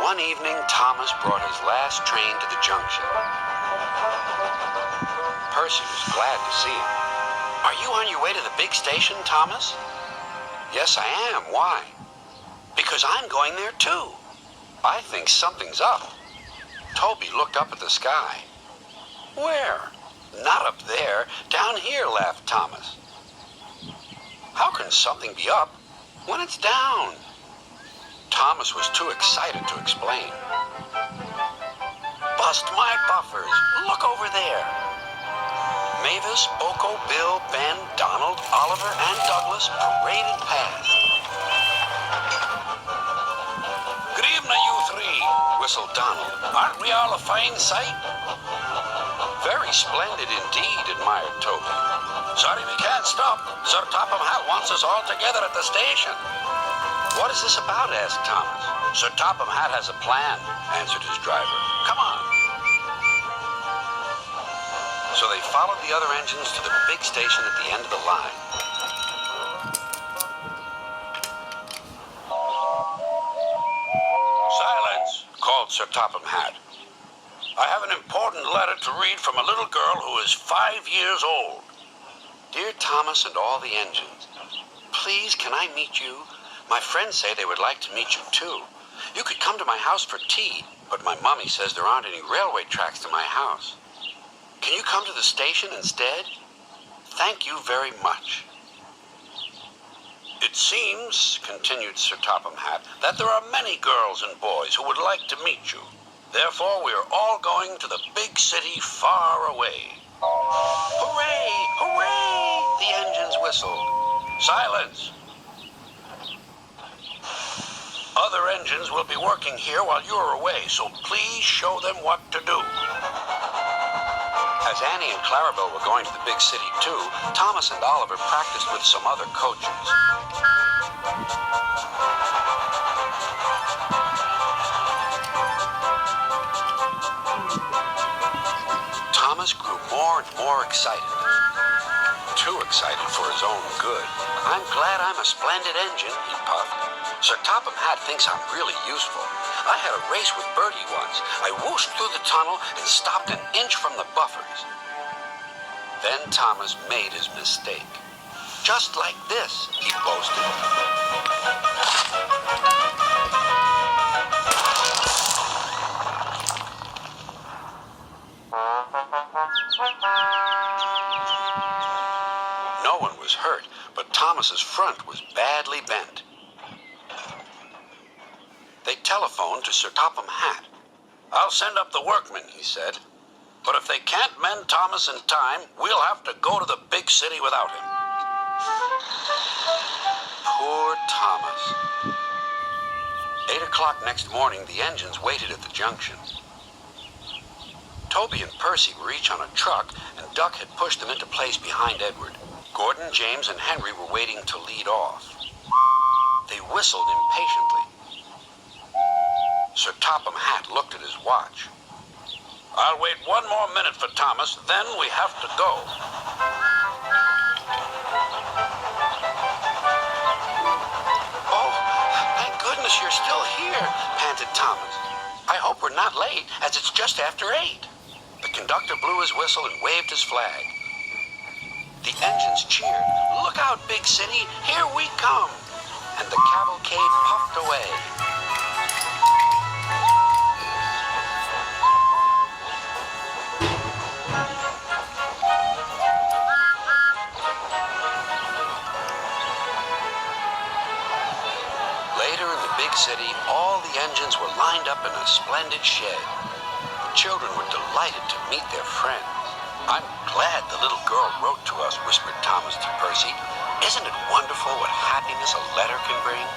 One evening, Thomas brought his last train to the junction. Percy was glad to see him. "Are you on your way to the big station, Thomas?" "Yes, I am. Why?" "Because I'm going there too. I think something's up." Toby looked up at the sky. "Where?" "Not up there. Down here," laughed Thomas. "How can something be up when it's down?" Thomas was too excited to explain. "Bust my buffers! Look over there!" Mavis, Boko, Bill, Ben, Donald, Oliver, and Douglas paraded past. "Good evening, you three," whistled Donald. "Aren't we all a fine sight?" "Very splendid indeed," admired Toby. "Sorry we can't stop. Sir Topham Hatt wants us all together at the station." "What is this about?" asked Thomas. "Sir Topham Hatt has a plan," answered his driver. "Come on." So they followed the other engines to the big station at the end of the line. "Silence," called Sir Topham Hatt. "I have an important letter to read from a little girl who is 5 years old." "Dear Thomas and all the engines, please can I meet you? My friends say they would like to meet you too. You could come to my house for tea, but my mommy says there aren't any railway tracks to my house. Can you come to the station instead? Thank you very much." "It seems," continued Sir Topham Hatt, "that there are many girls and boys who would like to meet you. Therefore, we are all going to the big city far away." "Hooray! Hooray!" the engines whistled. "Silence! Other engines will be working here while you're away, so please show them what to do." As Annie and Clarabelle were going to the big city too, Thomas and Oliver practiced with some other coaches. Thomas grew more and more excited. Too excited for his own good. "I'm glad I'm a splendid engine," he puffed. "Sir Topham Hatt thinks I'm really useful. I had a race with Bertie once. I whooshed through the tunnel and stopped an inch from the buffers." Then Thomas made his mistake. "Just like this," he boasted. No one was hurt, but Thomas's front was badly bent. They telephoned to Sir Topham Hatt. "I'll send up the workmen," he said. "But if they can't mend Thomas in time, we'll have to go to the big city without him." Poor Thomas. 8 o'clock next morning, the engines waited at the junction. Toby and Percy were each on a truck, and Duck had pushed them into place behind Edward. Gordon, James, and Henry were waiting to lead off. They whistled impatiently. Sir Topham Hatt looked at his watch. "I'll wait one more minute for Thomas, then we have to go." "Oh, thank goodness you're still here," panted Thomas. "I hope we're not late, as it's just after 8. The conductor blew his whistle and waved his flag. The engines cheered. "Look out, big city, here we come!" And the cavalcade puffed away. Later in the big city, all the engines were lined up in a splendid shed. The children were delighted to meet their friends. "I'm glad the little girl wrote to us," whispered Thomas to Percy. "Isn't it wonderful what happiness a letter can bring?"